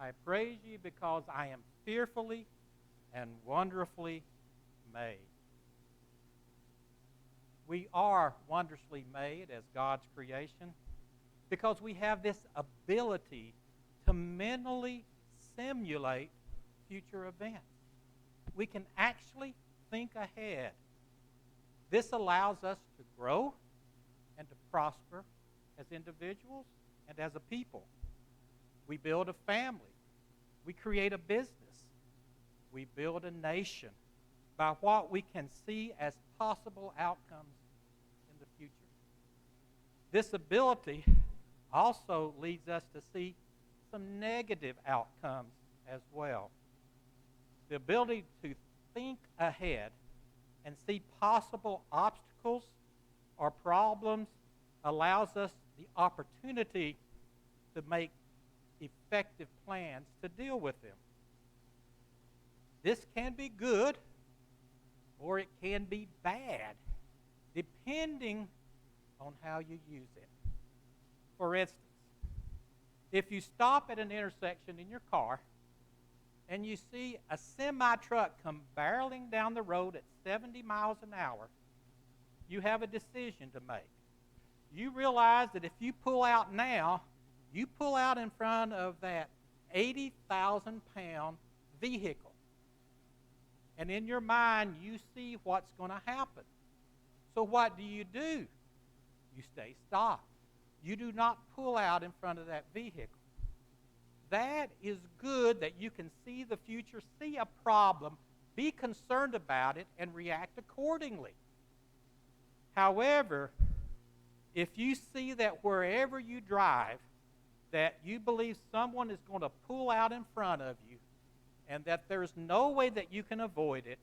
I praise you because I am fearfully and wonderfully made. We are wondrously made as God's creation because we have this ability to mentally simulate future events. We can actually think ahead. This allows us to grow and to prosper as individuals and as a people. We build a family. We create a business. We build a nation by what we can see as possible outcomes in the future. This ability also leads us to see some negative outcomes as well. The ability to think ahead and see possible obstacles or problems allows us the opportunity to make effective plans to deal with them. This can be good or it can be bad, depending on how you use it. For instance, if you stop at an intersection in your car and you see a semi-truck come barreling down the road at 70 miles an hour, you have a decision to make. You realize that if you pull out now, you pull out in front of that 80,000-pound vehicle. And in your mind, you see what's going to happen. So what do? You stay stopped. You do not pull out in front of that vehicle. That is good that you can see the future, see a problem, be concerned about it, and react accordingly. However, if you see that wherever you drive, that you believe someone is going to pull out in front of you and that there's no way that you can avoid it,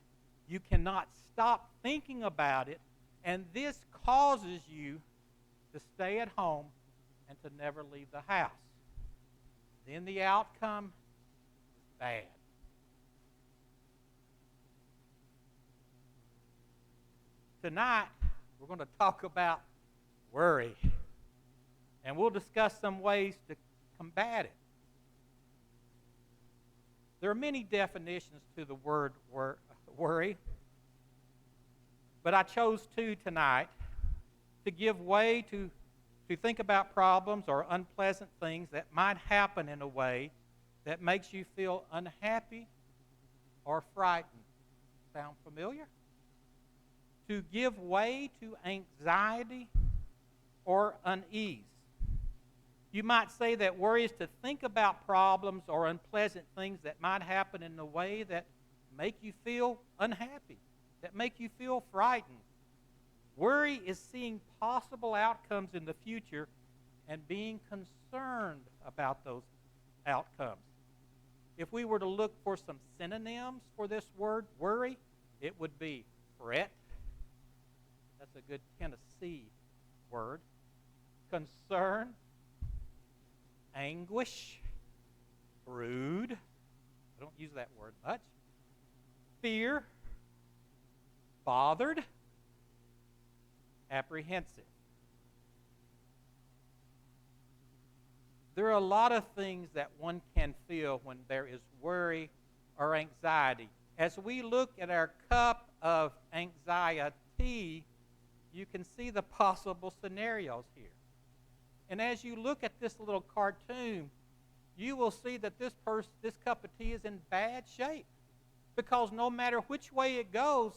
you cannot stop thinking about it, and this causes you to stay at home and to never leave the house. Then the outcome is bad. Tonight, we're going to talk about worry. And we'll discuss some ways to combat it. There are many definitions to the word worry, but I chose two tonight to give way to think about problems or unpleasant things that might happen in a way that makes you feel unhappy or frightened. Sound familiar? To give way to anxiety or unease. You might say that worry is to think about problems or unpleasant things that might happen in a way that make you feel unhappy, that make you feel frightened. Worry is seeing possible outcomes in the future and being concerned about those outcomes. If we were to look for some synonyms for this word, worry, it would be fret. That's a good Tennessee word. Concern, anguish, brood. I don't use that word much. Fear, bothered, apprehensive. There are a lot of things that one can feel when there is worry or anxiety. As we look at our cup of anxiety, you can see the possible scenarios here. And as you look at this little cartoon, you will see that this cup of tea is in bad shape, because no matter which way it goes,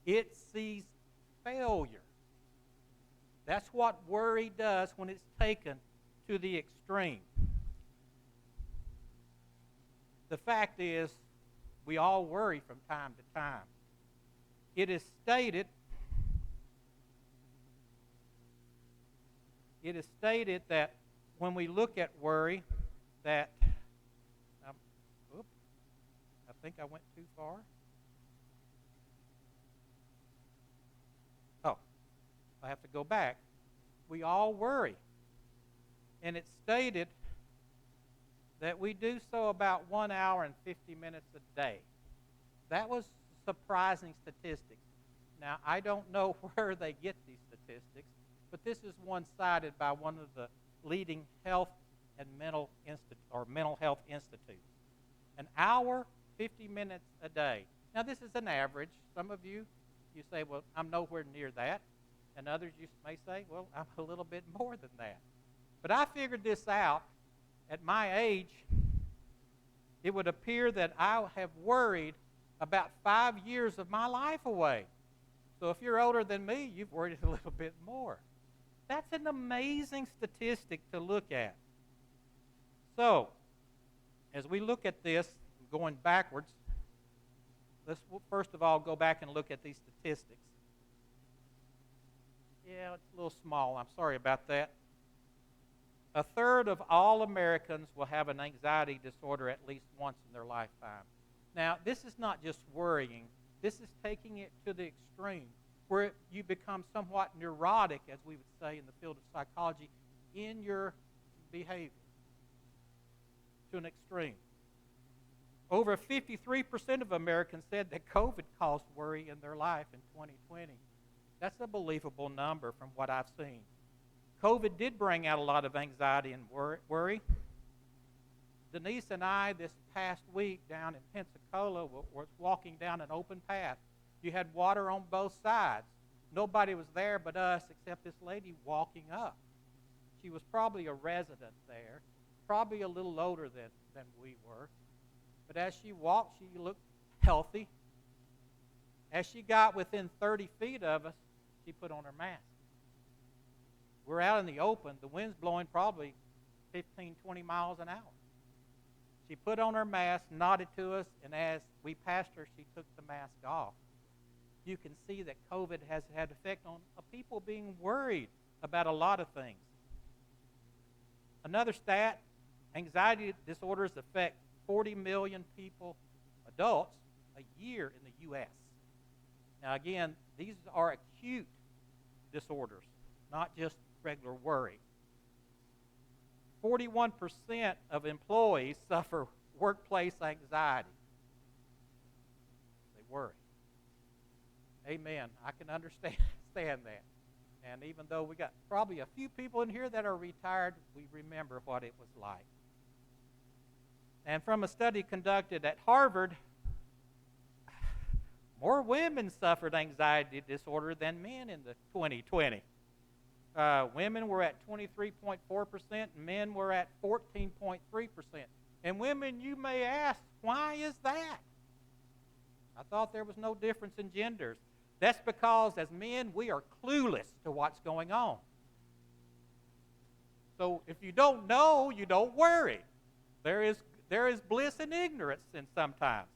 it sees failure. That's what worry does when it's taken to the extreme. The fact is, we all worry from time to time. It is stated that when we look at worry, that, I think I went too far. Oh, I have to go back. We all worry. And it's stated that we do so about 1 hour and 50 minutes a day. That was surprising statistics. Now, I don't know where they get these statistics, but this is one cited by one of the leading health and mental health institutes. An hour, 50 minutes a day. Now, this is an average. Some of you say, well, I'm nowhere near that. And others, you may say, well, I'm a little bit more than that. But I figured this out. At my age, it would appear that I have worried about 5 years of my life away. So if you're older than me, you've worried a little bit more. That's an amazing statistic to look at. So, as we look at this, going backwards, let's first of all go back and look at these statistics. Yeah, it's a little small. I'm sorry about that. A third of all Americans will have an anxiety disorder at least once in their lifetime. Now, this is not just worrying. This is taking it to the extreme, where you become somewhat neurotic, as we would say in the field of psychology, in your behavior to an extreme. Over 53% of Americans said that COVID caused worry in their life in 2020. That's a believable number from what I've seen. COVID did bring out a lot of anxiety and worry. Denise and I, this past week down in Pensacola, was walking down an open path. You had water on both sides. Nobody was there but us except this lady walking up. She was probably a resident there, probably a little older than we were. But as she walked, she looked healthy. As she got within 30 feet of us, she put on her mask. We're out in the open. The wind's blowing probably 15, 20 miles an hour. She put on her mask, nodded to us, and as we passed her, she took the mask off. You can see that COVID has had effect on people being worried about a lot of things. Another stat, anxiety disorders affect 40 million people, adults, a year in the U.S. Now again, these are acute disorders, not just regular worry. 41% of employees suffer workplace anxiety. They worry. Amen. I can understand that. And even though we got probably a few people in here that are retired, we remember what it was like. And from a study conducted at Harvard, more women suffered anxiety disorder than men in the 2020. Women were at 23.4%, and men were at 14.3%. And women, you may ask, why is that? I thought there was no difference in genders. That's because as men, we are clueless to what's going on. So if you don't know, you don't worry. There is bliss in ignorance in sometimes.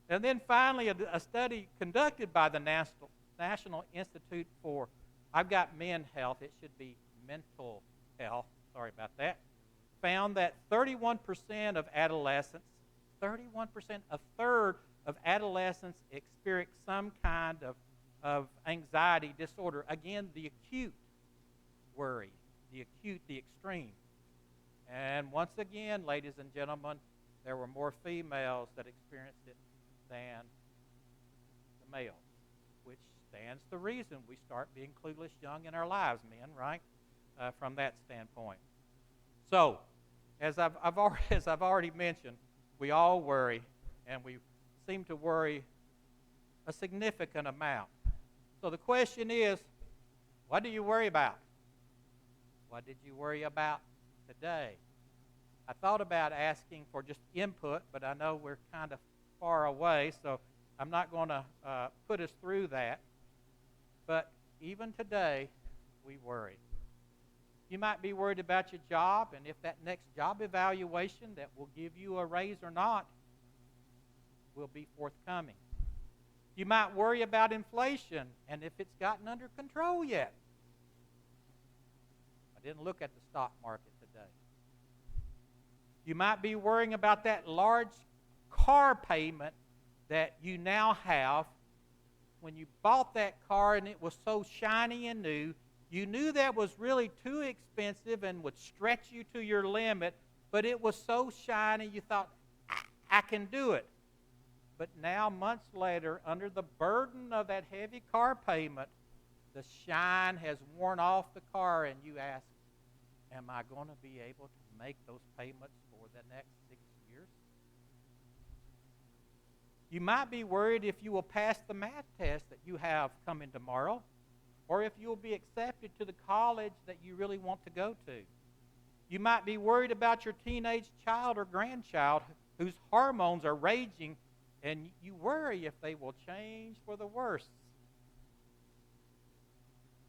And then finally, a study conducted by the National Institute for, I've got men health, it should be mental health, sorry about that, found that 31% of adolescents, 31%, a third of adolescents experience some kind of anxiety disorder. Again, the acute worry, the extreme. And once again, ladies and gentlemen, there were more females that experienced it than the males, which stands to reason we start being clueless young in our lives, men, right? From that standpoint. So, as I've already mentioned, we all worry, and we seem to worry a significant amount. So the question is, what do you worry about? What did you worry about today? I thought about asking for just input, but I know we're kind of far away, so I'm not going to put us through that. But even today, we worry. You might be worried about your job, and if that next job evaluation that will give you a raise or not will be forthcoming. You might worry about inflation and if it's gotten under control yet. I didn't look at the stock market today. You might be worrying about that large car payment that you now have. When you bought that car and it was so shiny and new, you knew that was really too expensive and would stretch you to your limit, but it was so shiny you thought, I can do it. But now, months later, under the burden of that heavy car payment, the shine has worn off the car, and you ask, am I going to be able to make those payments for the next 6 years? You might be worried if you will pass the math test that you have coming tomorrow, or if you'll be accepted to the college that you really want to go to. You might be worried about your teenage child or grandchild whose hormones are raging, and you worry if they will change for the worse.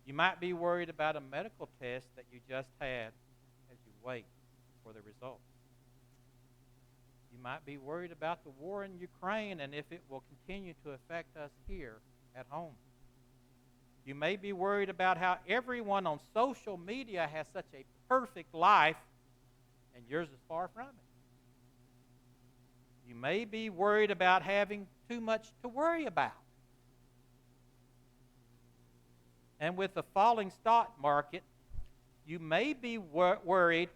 You might be worried about a medical test that you just had as you wait for the results. You might be worried about the war in Ukraine and if it will continue to affect us here at home. You may be worried about how everyone on social media has such a perfect life and yours is far from it. You may be worried about having too much to worry about. And with the falling stock market, you may be worried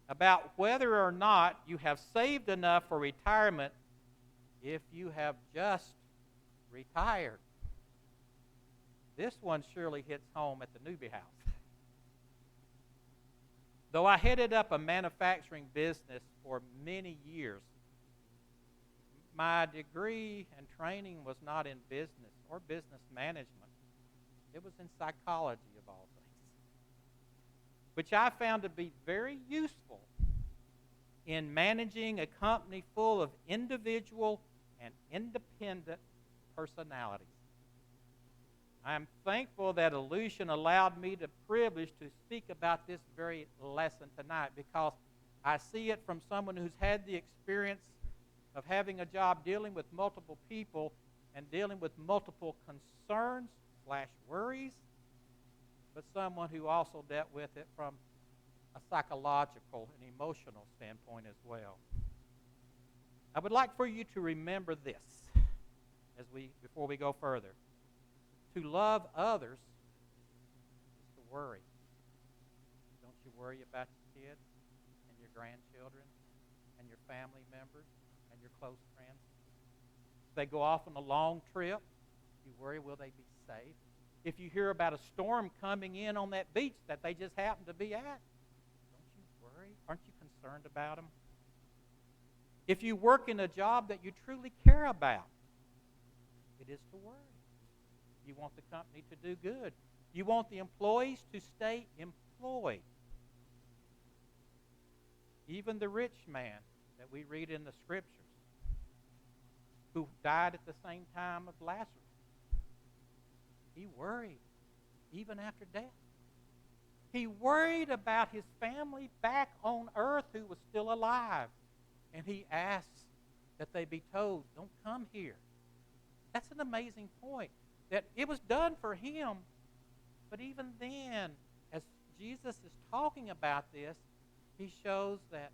about whether or not you have saved enough for retirement if you have just retired. This one surely hits home at the Newby house. Though I headed up a manufacturing business for many years, my degree and training was not in business or business management. It was in psychology, of all things, which I found to be very useful in managing a company full of individual and independent personalities. I am thankful that Aleutian allowed me the privilege to speak about this very lesson tonight, because I see it from someone who's had the experience of having a job dealing with multiple people and dealing with multiple concerns / worries, but someone who also dealt with it from a psychological and emotional standpoint as well. I would like for you to remember this before we go further. To love others is to worry. Don't you worry about your kids and your grandchildren and your family members and your close friends? If they go off on a long trip, you worry, will they be safe? If you hear about a storm coming in on that beach that they just happen to be at, don't you worry? Aren't you concerned about them? If you work in a job that you truly care about, it is to worry. You want the company to do good. You want the employees to stay employed. Even the rich man that we read in the Scriptures, who died at the same time of Lazarus, he worried even after death. He worried about his family back on earth who was still alive. And he asked that they be told, don't come here. That's an amazing point, that it was done for him. But even then, as Jesus is talking about this, he shows that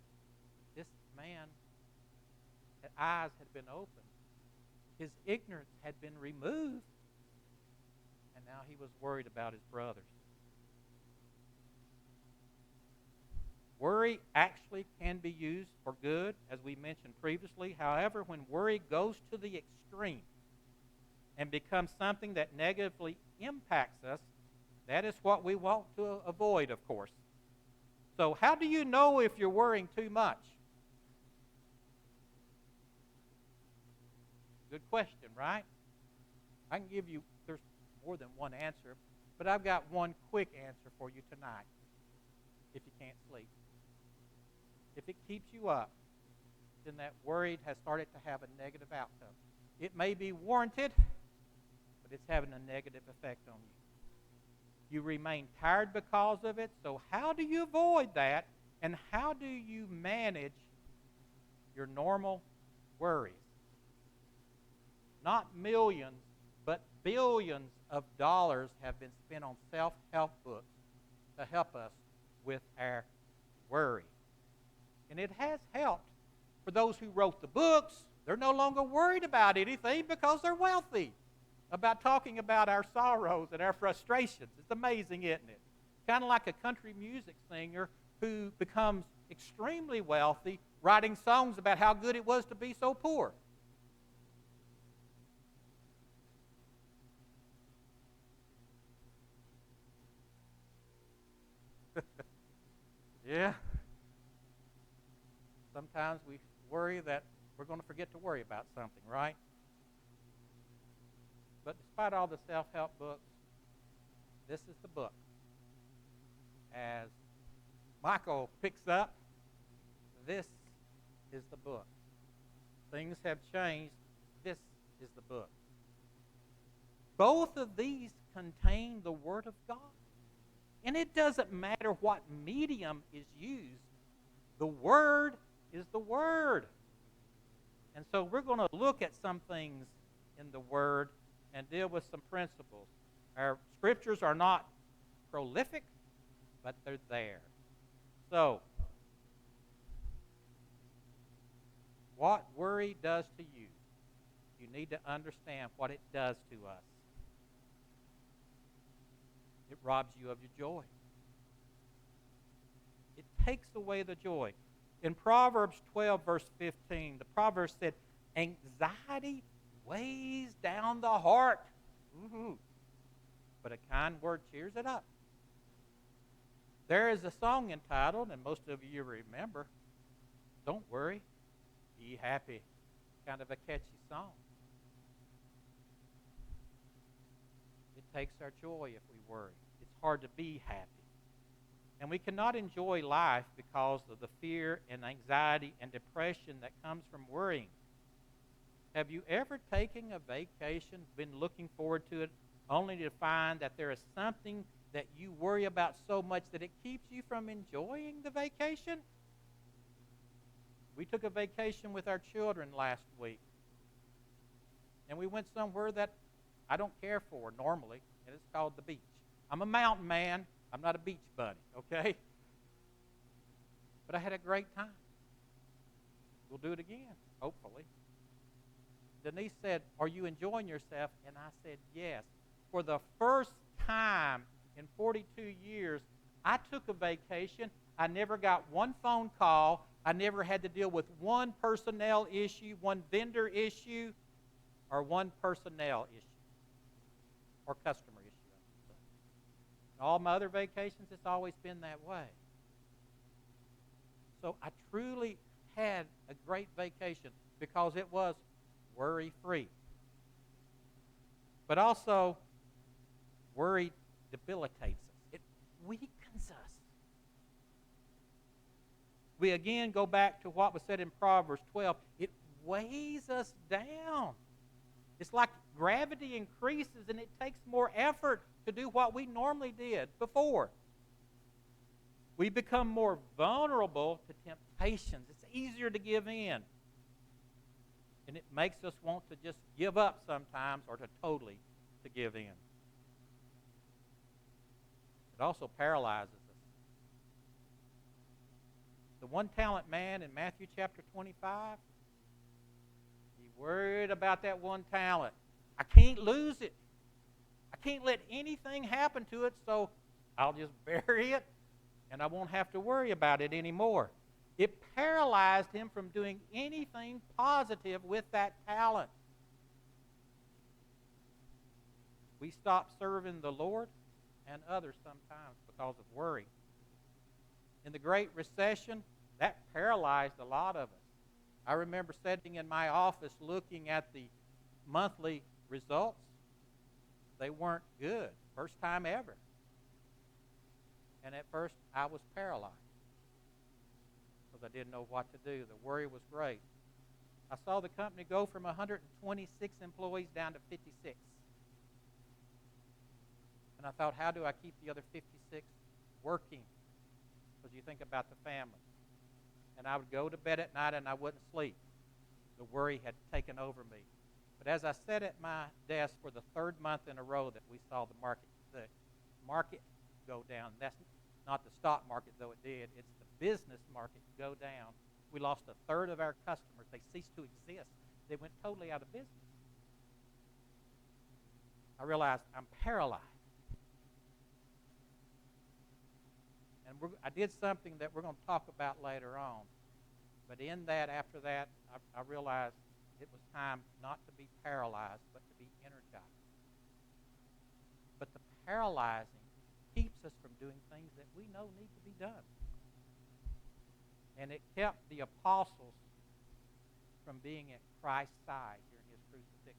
this man, his eyes had been opened. His ignorance had been removed. And now he was worried about his brothers. Worry actually can be used for good, as we mentioned previously. However, when worry goes to the extreme and becomes something that negatively impacts us, that is what we want to avoid, of course. So how do you know if you're worrying too much? Good question, right? I can give you, there's more than one answer, but I've got one quick answer for you tonight if you can't sleep. If it keeps you up, then that worry has started to have a negative outcome. It may be warranted, but it's having a negative effect on you. You remain tired because of it, so how do you avoid that, and how do you manage your normal worries? Not millions, but billions of dollars have been spent on self-help books to help us with our worry. And it has helped. For those who wrote the books, they're no longer worried about anything because they're wealthy, about talking about our sorrows and our frustrations. It's amazing, isn't it? Kind of like a country music singer who becomes extremely wealthy, writing songs about how good it was to be so poor. Yeah. Sometimes we worry that we're going to forget to worry about something, right? But despite all the self-help books, this is the book. As Michael picks up, this is the book. Things have changed. This is the book. Both of these contain the Word of God. And it doesn't matter what medium is used. The Word is the Word. And so we're going to look at some things in the Word and deal with some principles. Our scriptures are not prolific, but they're there. So, what worry does to you, you need to understand what it does to us. It robs you of your joy. It takes away the joy. In Proverbs 12, verse 15, the proverb said, anxiety weighs down the heart. Ooh. But a kind word cheers it up. There is a song entitled, and most of you remember, Don't Worry, Be Happy. Kind of a catchy song. It takes our joy if we worry. It's hard to be happy. And we cannot enjoy life because of the fear and anxiety and depression that comes from worrying. Have you ever taken a vacation, been looking forward to it, only to find that there is something that you worry about so much that it keeps you from enjoying the vacation? We took a vacation with our children last week. And we went somewhere that I don't care for normally, and it's called the beach. I'm a mountain man. I'm not a beach bunny, okay? But I had a great time. We'll do it again, hopefully. Denise said, are you enjoying yourself? And I said, yes. For the first time in 42 years, I took a vacation. I never got one phone call. I never had to deal with one personnel issue, one vendor issue, or one personnel issue, or customer issue. In all my other vacations, it's always been that way. So I truly had a great vacation because it was worry-free. But also, worry debilitates us. It weakens us. We again go back to what was said in Proverbs 12. It weighs us down. It's like gravity increases and it takes more effort to do what we normally did before. We become more vulnerable to temptations. It's easier to give in. And it makes us want to just give up sometimes or to totally to give in. It also paralyzes us. The one-talent man in Matthew chapter 25, he worried about that one talent. I can't lose it. I can't let anything happen to it, so I'll just bury it, and I won't have to worry about it anymore. It paralyzed him from doing anything positive with that talent. We stop serving the Lord and others sometimes because of worry. In the Great Recession, that paralyzed a lot of us. I remember sitting in my office looking at the monthly results. They weren't good. First time ever. And at first, I was paralyzed because I didn't know what to do. The worry was great. I saw the company go from 126 employees down to 56. And I thought, how do I keep the other 56 working? Because you think about the family. And I would go to bed at night and I wouldn't sleep. The worry had taken over me. But as I sat at my desk for the third month in a row that we saw the market go down. That's not the stock market, though it did. It's the business market go down. We lost a third of our customers. They ceased to exist. They went totally out of business. I realized I'm paralyzed. And I did something that we're going to talk about later on. But in that, after that, I realized it was time not to be paralyzed, but to be energized. But the paralyzing keeps us from doing things that we know need to be done. And it kept the apostles from being at Christ's side during his crucifixion.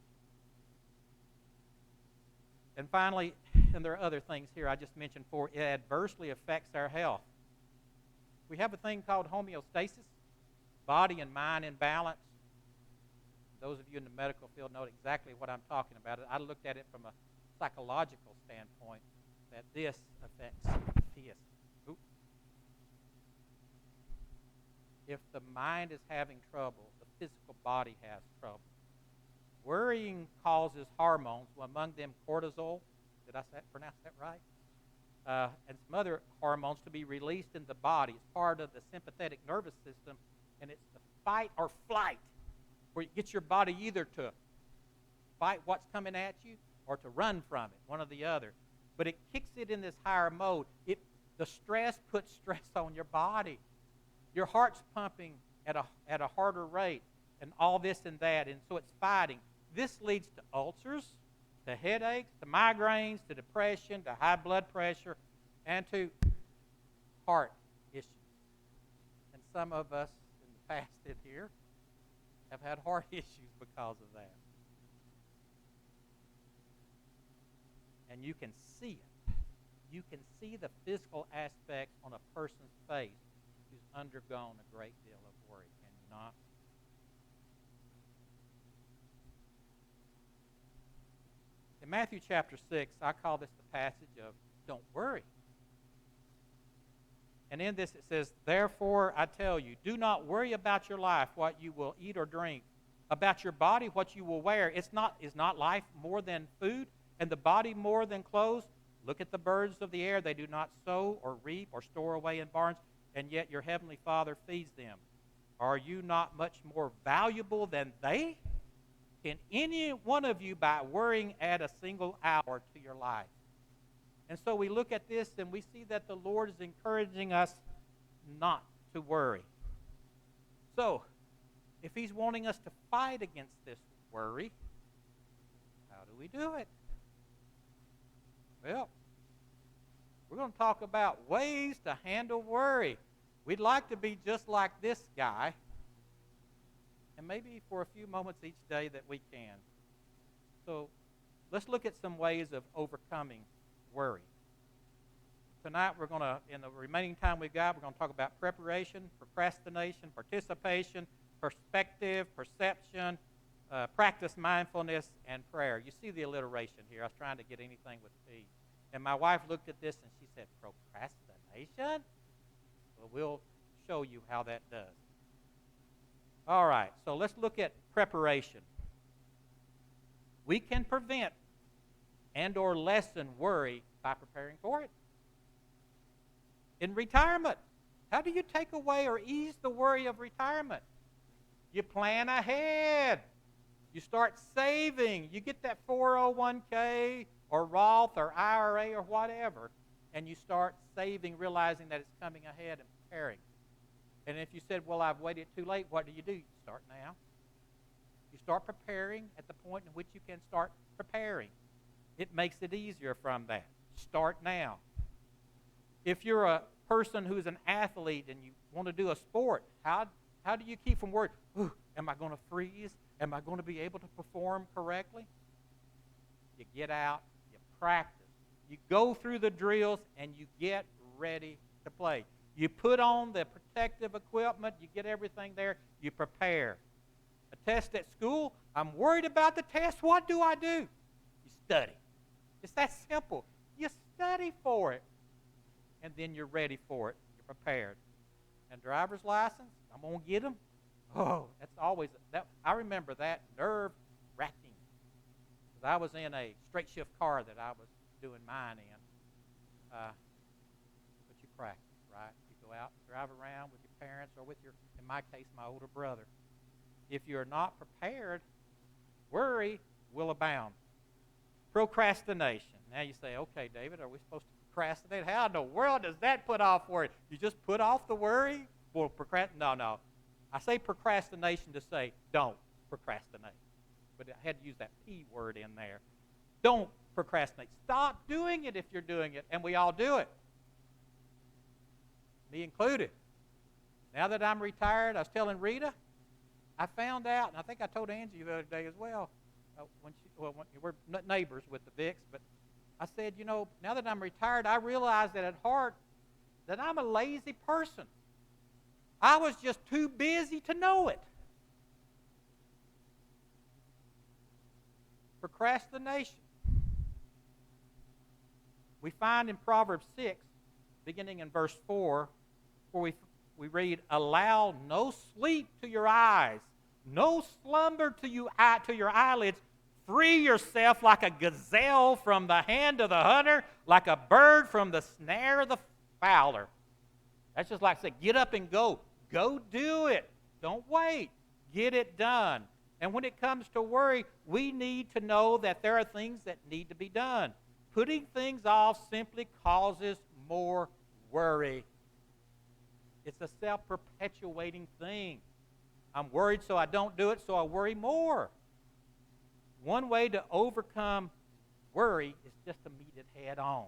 And finally, and there are other things here I just mentioned before, it adversely affects our health. We have a thing called homeostasis, body and mind in balance. Those of you in the medical field know exactly what I'm talking about. I looked at it from a psychological standpoint, that this affects this. Ooh. If the mind is having trouble, the physical body has trouble. Worrying causes hormones, among them cortisol, did I pronounce that right? And some other hormones to be released in the body. It's part of the sympathetic nervous system, and it's the fight or flight, where it gets your body either to fight what's coming at you or to run from it, one or the other. But it kicks it in this higher mode. The stress puts stress on your body. Your heart's pumping at a harder rate, and all this and that, and so it's fighting. This leads to ulcers, to headaches, to migraines, to depression, to high blood pressure, and to heart issues. And some of us in the past in here have had heart issues because of that. And you can see it. You can see the physical aspects on a person's face who's undergone a great deal of worry, can you not? In Matthew chapter 6, I call this the passage of don't worry. And in this it says, therefore I tell you, do not worry about your life, what you will eat or drink, about your body, what you will wear. Is not life more than food, and the body more than clothes? Look at the birds of the air. They do not sow or reap or store away in barns, and yet your heavenly Father feeds them. Are you not much more valuable than they? Can any one of you, by worrying, add a single hour to your life? And so we look at this and we see that the Lord is encouraging us not to worry. So, if He's wanting us to fight against this worry, how do we do it? Well, we're going to talk about ways to handle worry. We'd like to be just like this guy, and maybe for a few moments each day that we can. So let's look at some ways of overcoming worry. Tonight we're going to, in the remaining time we've got, we're going to talk about preparation, procrastination, participation, perspective, perception, practice mindfulness, and prayer. You see the alliteration here. I was trying to get anything with P. And my wife looked at this and she said, procrastination? Well, we'll show you how that does. All right, so let's look at preparation. We can prevent and or lessen worry by preparing for it. In retirement, how do you take away or ease the worry of retirement? You plan ahead. You start saving. You get that 401k or Roth or IRA or whatever, and you start saving, realizing that it's coming ahead and preparing. And if you said, well, I've waited too late, what do? You start now. You start preparing at the point in which you can start preparing. It makes it easier from that. Start now. If you're a person who's an athlete and you want to do a sport, how do you keep from worrying, am I going to freeze? Am I going to be able to perform correctly? You get out, you practice. You go through the drills and you get ready to play. You put on the protective equipment, you get everything there, you prepare. A test at school, I'm worried about the test, what do? You study. It's that simple. You study for it, and then you're ready for it. You're prepared. And driver's license, I'm going to get them. Oh, that's always, I remember that nerve-wracking. Because I was in a straight shift car that I was doing mine in. But you practice, right? Go out, drive around with your parents or with in my case, my older brother. If you're not prepared, worry will abound. Procrastination. Now you say, okay, David, are we supposed to procrastinate? How in the world does that put off worry? You just put off the worry? Well, no. I say procrastination to say don't procrastinate. But I had to use that P word in there. Don't procrastinate. Stop doing it if you're doing it, and we all do it. Me included. Now that I'm retired, I was telling Rita, I found out, and I think I told Angie the other day as well, when we're neighbors with the Vicks, but I said, now that I'm retired, I realize that at heart that I'm a lazy person. I was just too busy to know it. Procrastination. We find in Proverbs 6, beginning in verse 4, where we read, "Allow no sleep to your eyes, no slumber to your eyelids. Free yourself like a gazelle from the hand of the hunter, like a bird from the snare of the fowler." That's just like saying, get up and go. Go do it. Don't wait. Get it done. And when it comes to worry, we need to know that there are things that need to be done. Putting things off simply causes more worry. It's a self-perpetuating thing. I'm worried, so I don't do it, so I worry more. One way to overcome worry is just to meet it head on.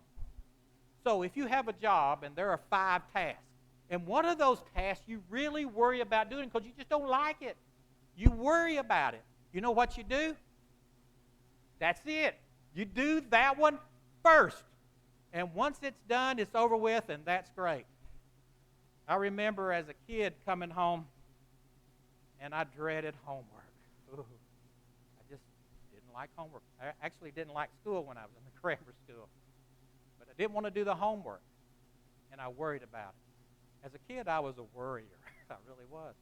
So if you have a job and there are 5 tasks, and one of those tasks you really worry about doing because you just don't like it, you worry about it, you know what you do? That's it. You do that one first. And once it's done, it's over with, and that's great. I remember as a kid coming home, and I dreaded homework. Ooh, I just didn't like homework. I actually didn't like school when I was in the grammar school. But I didn't want to do the homework, and I worried about it. As a kid, I was a worrier. I really was.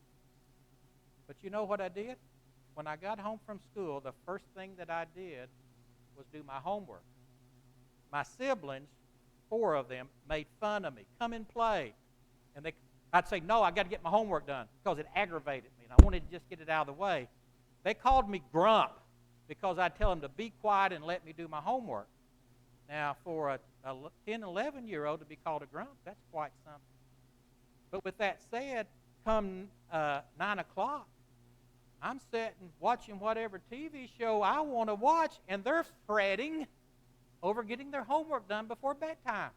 But you know what I did? When I got home from school, the first thing that I did was do my homework. My siblings, 4 of them, made fun of me. Come and play. And I'd say, no, I got to get my homework done because it aggravated me, and I wanted to just get it out of the way. They called me Grump because I'd tell them to be quiet and let me do my homework. Now, for a 10, 11-year-old to be called a Grump, that's quite something. But with that said, come 9 o'clock, I'm sitting watching whatever TV show I want to watch, and they're fretting over getting their homework done before bedtime.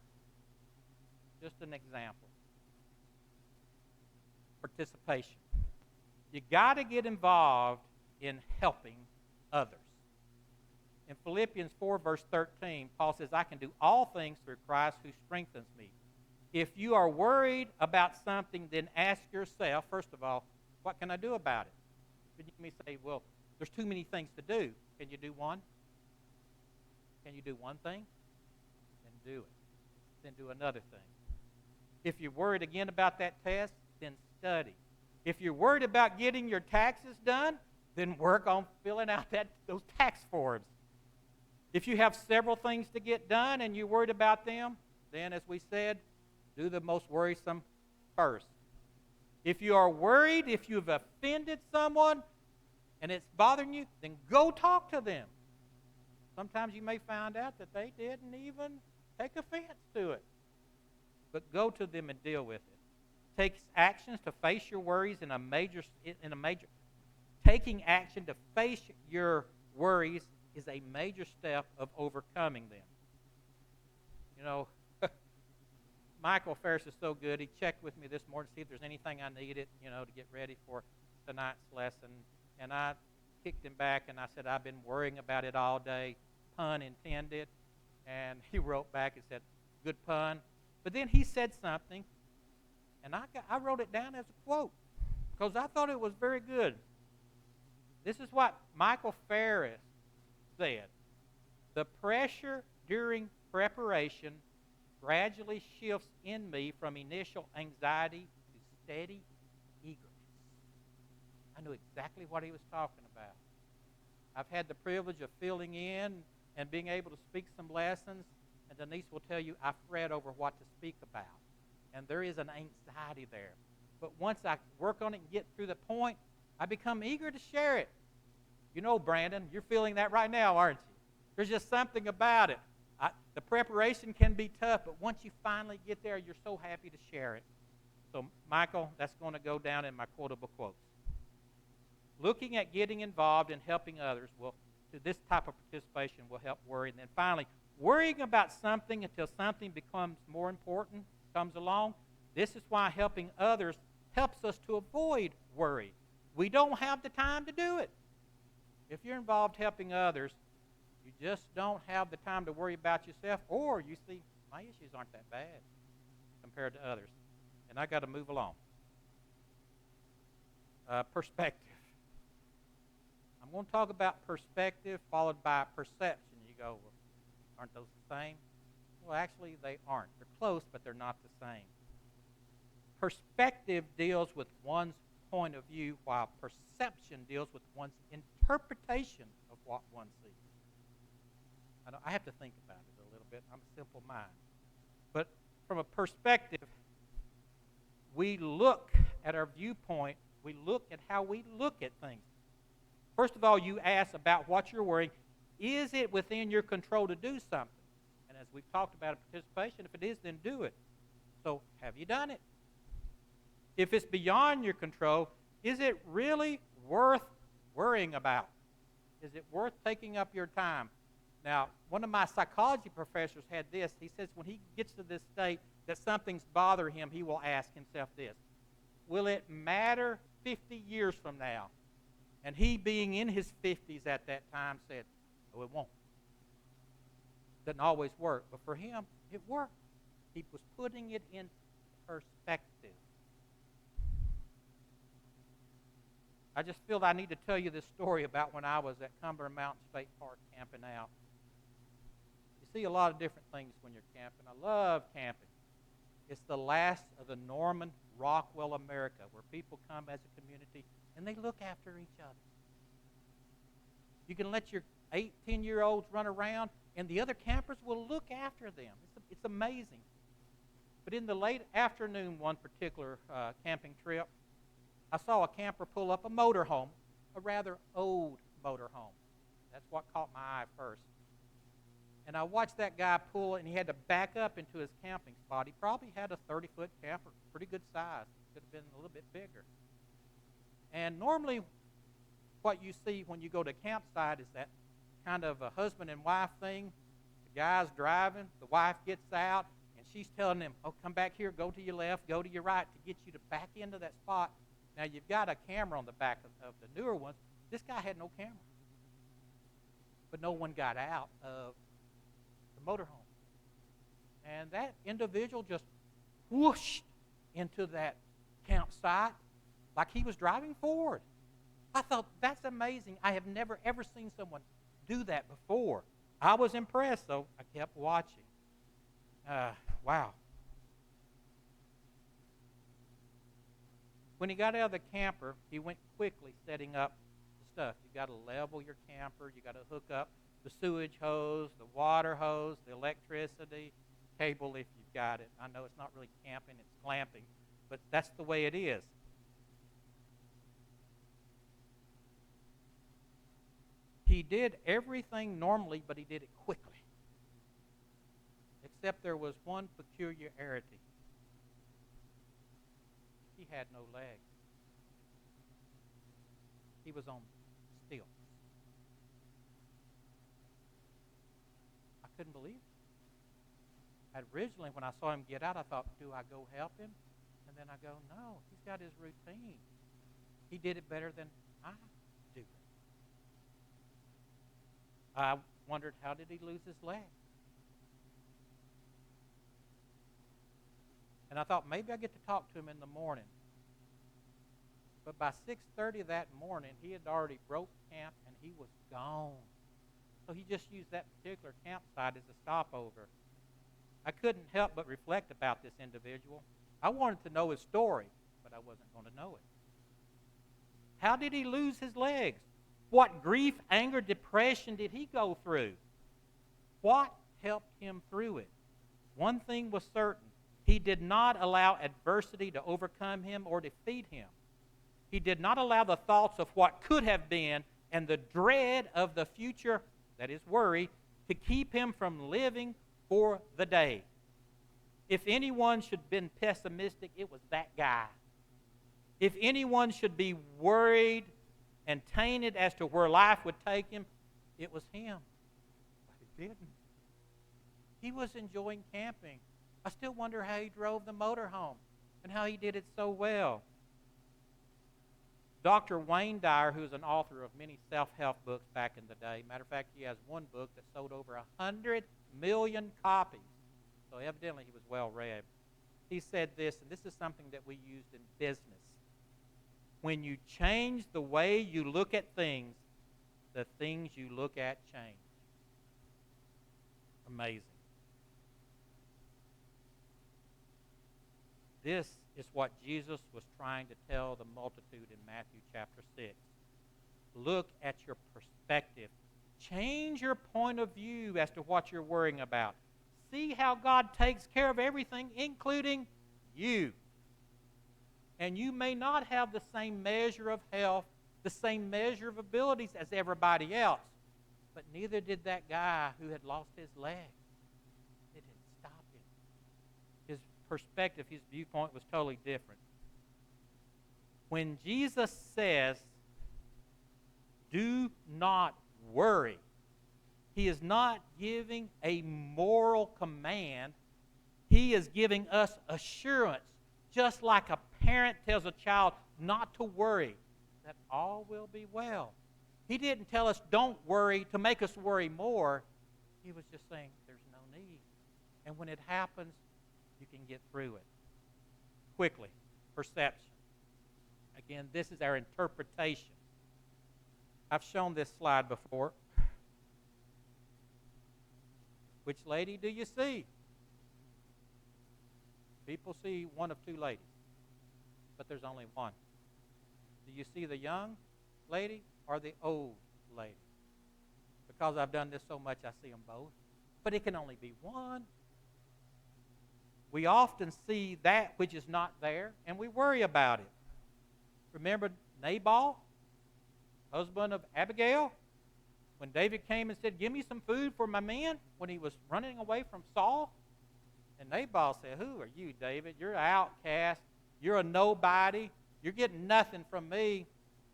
Just an example. Participation. You got to get involved in helping others. In Philippians 4, verse 13, Paul says, "I can do all things through Christ who strengthens me." If you are worried about something, then ask yourself, first of all, what can I do about it? You may say, well, there's too many things to do. Can you do one? Can you do one thing? Then do it. Then do another thing. If you're worried again about that test, then study. If you're worried about getting your taxes done, then work on filling out those tax forms. If you have several things to get done and you're worried about them, then, as we said, do the most worrisome first. If you are worried, if you've offended someone and it's bothering you, then go talk to them. Sometimes you may find out that they didn't even take offense to it. But go to them and deal with it. Take actions to face your worries taking action to face your worries is a major step of overcoming them. You know, Michael Ferris is so good. He checked with me this morning to see if there's anything I needed, to get ready for tonight's lesson. And I kicked him back and I said, I've been worrying about it all day, pun intended. And he wrote back and said, good pun. But then he said something, and I wrote it down as a quote because I thought it was very good. This is what Michael Ferris said. The pressure during preparation gradually shifts in me from initial anxiety to steady eagerness. I knew exactly what he was talking about. I've had the privilege of filling in and being able to speak some lessons, and Denise will tell you I fret over what to speak about. And there is an anxiety there. But once I work on it and get through the point, I become eager to share it. You know, Brandon, you're feeling that right now, aren't you? There's just something about it. The preparation can be tough, but once you finally get there, you're so happy to share it. So, Michael, that's going to go down in my quotable quotes. Looking at getting involved in helping others to this type of participation will help worry. And then finally, worrying about something until something becomes more important comes along. This is why helping others helps us to avoid worry. We don't have the time to do it. If you're involved helping others, you just don't have the time to worry about yourself, or you see, my issues aren't that bad compared to others. And I got to move along. Perspective. I'm going to talk about perspective followed by perception. You go, well, aren't those the same? Well, actually, they aren't. They're close, but they're not the same. Perspective deals with one's point of view, while perception deals with one's interpretation of what one sees. I have to think about it a little bit. I'm a simple mind. But from a perspective, we look at our viewpoint. We look at how we look at things. First of all, you ask about what you're worrying. Is it within your control to do something? And as we've talked about participation, if it is, then do it. So have you done it? If it's beyond your control, is it really worth worrying about? Is it worth taking up your time? Now, one of my psychology professors had this. He says when he gets to this state that something's bothering him, he will ask himself this: will it matter 50 years from now? And he, being in his 50s at that time, said, oh, it won't. Doesn't always work. But for him, it worked. He was putting it in perspective. I just feel I need to tell you this story about when I was at Cumberland Mountain State Park camping out. You see a lot of different things when you're camping. I love camping. It's the last of the Norman Rockwell America, where people come as a community and they look after each other. You can let your 8, 10-year-olds run around, and the other campers will look after them. It's amazing. But in the late afternoon, one particular camping trip, I saw a camper pull up a motorhome, a rather old motorhome. That's what caught my eye first. And I watched that guy pull, and he had to back up into his camping spot. He probably had a 30-foot camper, pretty good size. Could have been a little bit bigger. And normally what you see when you go to a campsite is that kind of a husband and wife thing. The guy's driving, the wife gets out, and she's telling him, oh, come back here, go to your left, go to your right, to get you to back into that spot. Now, you've got a camera on the back of the newer ones. This guy had no camera. But no one got out of the motorhome. And that individual just whooshed into that campsite like he was driving forward. I thought, that's amazing. I have never, ever seen someone do that before. I was impressed, so I kept watching. Wow. When he got out of the camper, he went quickly setting up the stuff. You got to level your camper. You got to hook up the sewage hose, the water hose, the electricity cable if you've got it. I know it's not really camping, it's glamping, but that's the way it is. He did everything normally, but he did it quickly. Except there was one peculiarity. He had no legs. He was on stilts. I couldn't believe it. Originally, when I saw him get out, I thought, do I go help him? And then I go, no, he's got his routine. He did it better than I do it. I wondered, how did he lose his leg? And I thought, maybe I get to talk to him in the morning. But by 6:30 that morning, he had already broke camp and he was gone. So he just used that particular campsite as a stopover. I couldn't help but reflect about this individual. I wanted to know his story, but I wasn't going to know it. How did he lose his legs? What grief, anger, depression did he go through? What helped him through it? One thing was certain. He did not allow adversity to overcome him or defeat him. He did not allow the thoughts of what could have been and the dread of the future, that is worry, to keep him from living for the day. If anyone should have been pessimistic, it was that guy. If anyone should be worried and tainted as to where life would take him, it was him. But he didn't. He was enjoying camping. I still wonder how he drove the motorhome and how he did it so well. Dr. Wayne Dyer, who is an author of many self-help books back in the day, matter of fact, he has one book that sold over 100 million copies, so evidently he was well-read. He said this, and this is something that we used in business. When you change the way you look at things, the things you look at change. Amazing. This is what Jesus was trying to tell the multitude in Matthew chapter 6. Look at your perspective. Change your point of view as to what you're worrying about. See how God takes care of everything, including you. And you may not have the same measure of health, the same measure of abilities as everybody else, but neither did that guy who had lost his leg. It didn't stop him. His perspective, his viewpoint was totally different. When Jesus says, do not worry, he is not giving a moral command. He is giving us assurance, just like a parent tells a child not to worry, that all will be well. He didn't tell us don't worry to make us worry more. He was just saying there's no need. And when it happens, you can get through it. Quickly, perception. Again, this is our interpretation. I've shown this slide before. Which lady do you see? People see one of two ladies, but there's only one. Do you see the young lady or the old lady? Because I've done this so much, I see them both. But it can only be one. We often see that which is not there, and we worry about it. Remember Nabal, husband of Abigail? When David came and said, give me some food for my men, when he was running away from Saul? And Nabal said, who are you, David? You're an outcast. You're a nobody. You're getting nothing from me.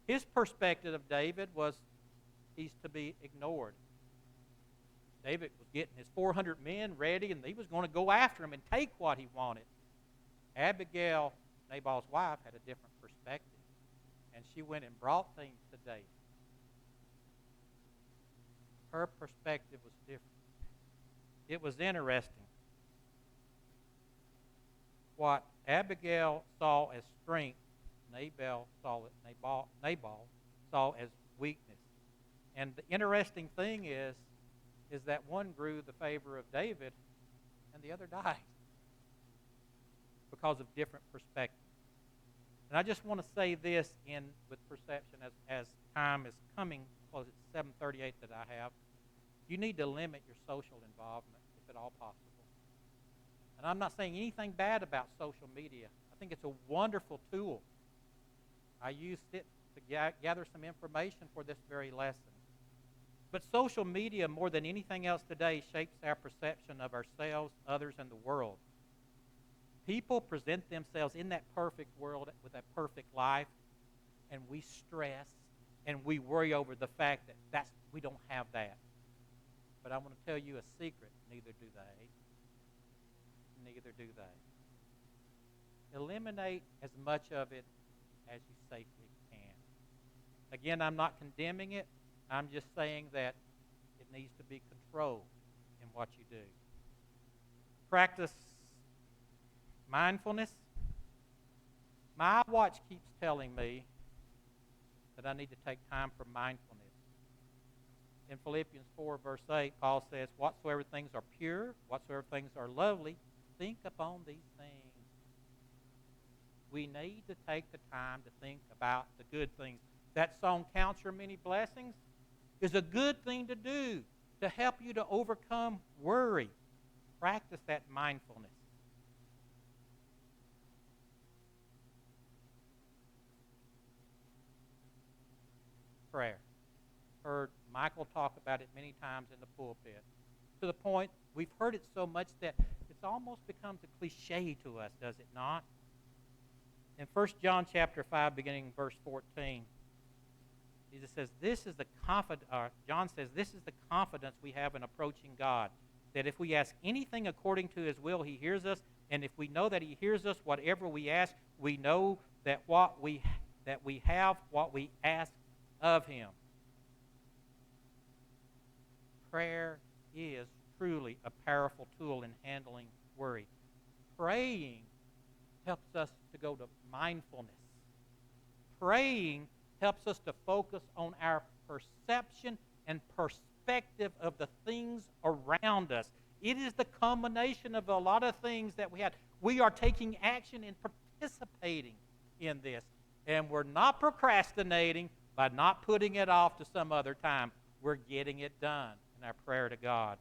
His perspective of David was he's to be ignored. David was getting his 400 men ready, and he was going to go after him and take what he wanted. Abigail, Nabal's wife, had a different perspective, and she went and brought things to David. Her perspective was different. It was interesting. What Abigail saw as strength, Nabal saw as weakness. And the interesting thing is that one grew the favor of David and the other died because of different perspectives. And I just want to say this with perception as time is coming close. It's 7:38 that I have. You need to limit your social involvement if at all possible. And I'm not saying anything bad about social media. I think it's a wonderful tool. I used it to gather some information for this very lesson. But social media, more than anything else today, shapes our perception of ourselves, others, and the world. People present themselves in that perfect world with that perfect life, and we stress and we worry over the fact that we don't have that. But I want to tell you a secret, neither do they. Neither do they. Eliminate as much of it as you safely can. Again, I'm not condemning it. I'm just saying that it needs to be controlled in what you do. Practice mindfulness. My watch keeps telling me that I need to take time for mindfulness. In Philippians 4, verse 8, Paul says, whatsoever things are pure, whatsoever things are lovely, think upon these things. We need to take the time to think about the good things. That song, Count Your Many Blessings, is a good thing to do to help you to overcome worry. Practice that mindfulness. Prayer. Heard Michael talk about it many times in the pulpit, to the point we've heard it so much that it almost becomes a cliche to us, does it not? In 1 John chapter 5, beginning verse 14, Jesus says, John says, this is the confidence we have in approaching God, that if we ask anything according to his will, he hears us, and if we know that he hears us, whatever we ask, we know that what we that we have what we ask of Him. Prayer is truly a powerful tool in handling worry. Praying helps us to go to mindfulness. Praying helps us to focus on our perception and perspective of the things around us. It is the combination of a lot of things that we have. We are taking action and participating in this. And we're not procrastinating by not putting it off to some other time. We're getting it done in our prayer to God.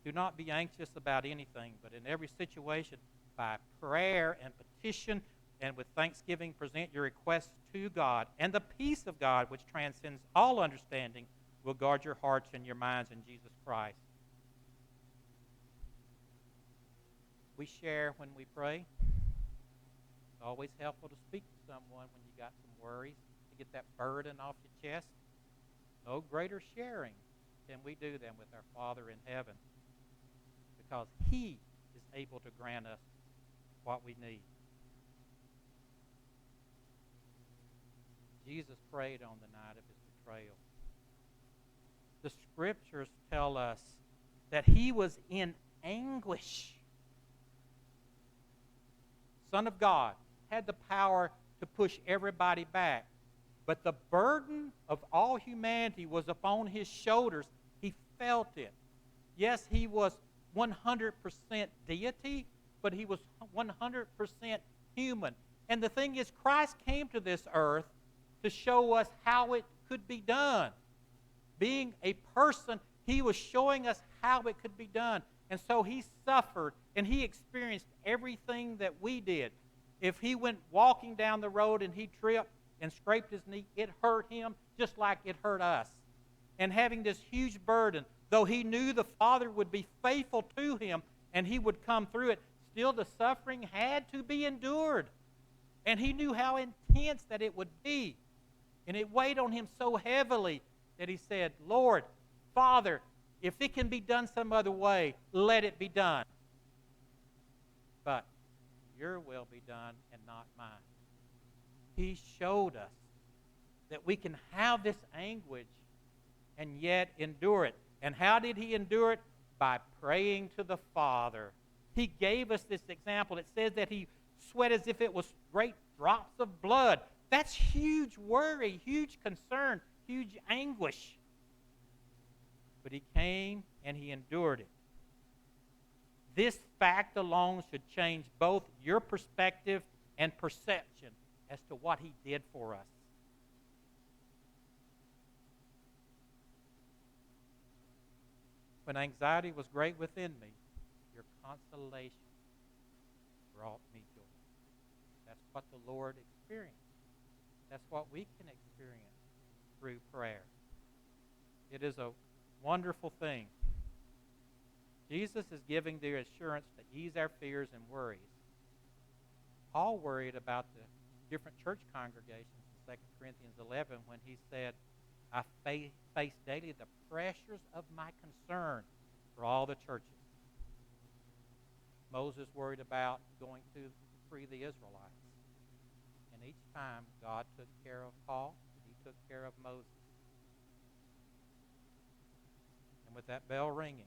Do not be anxious about anything, but in every situation, by prayer and petition and with thanksgiving, present your requests to God. And the peace of God, which transcends all understanding, will guard your hearts and your minds in Jesus Christ. We share when we pray. It's always helpful to speak to someone when you got some worries, to get that burden off your chest. No greater sharing than we do than with our Father in heaven, because He is able to grant us what we need. Jesus prayed on the night of His betrayal. The Scriptures tell us that He was in anguish. Son of God had the power to push everybody back, but the burden of all humanity was upon His shoulders. He felt it. Yes, He was 100% deity, but He was 100% human. And the thing is, Christ came to this earth to show us how it could be done. Being a person, He was showing us how it could be done. And so He suffered, and He experienced everything that we did. If He went walking down the road and He tripped and scraped His knee, it hurt Him just like it hurt us. And having this huge burden, though He knew the Father would be faithful to Him and He would come through it, still the suffering had to be endured. And He knew how intense that it would be. And it weighed on Him so heavily that He said, Lord, Father, if it can be done some other way, let it be done. But your will be done and not mine. He showed us that we can have this anguish and yet endure it. And how did He endure it? By praying to the Father. He gave us this example. It says that He sweat as if it was great drops of blood. That's huge worry, huge concern, huge anguish. But He came and He endured it. This fact alone should change both your perspective and perception as to what He did for us. When anxiety was great within me, your consolation brought me joy. That's what the Lord experienced. That's what we can experience through prayer. It is a wonderful thing. Jesus is giving the assurance to ease our fears and worries. Paul worried about the different church congregations in 2 Corinthians 11 when he said, I face daily the pressures of my concern for all the churches. Moses worried about going to free the Israelites. And each time God took care of Paul, He took care of Moses. And with that bell ringing,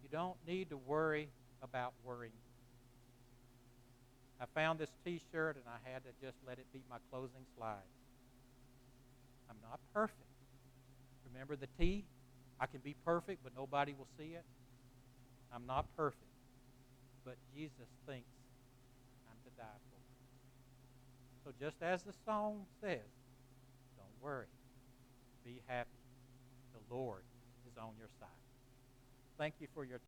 you don't need to worry about worrying. I found this t-shirt and I had to just let it be my closing slide. I'm not perfect. Remember the T? I can be perfect, but nobody will see it. I'm not perfect. But Jesus thinks I'm to die for. So just as the song says, don't worry. Be happy. The Lord is on your side. Thank you for your time.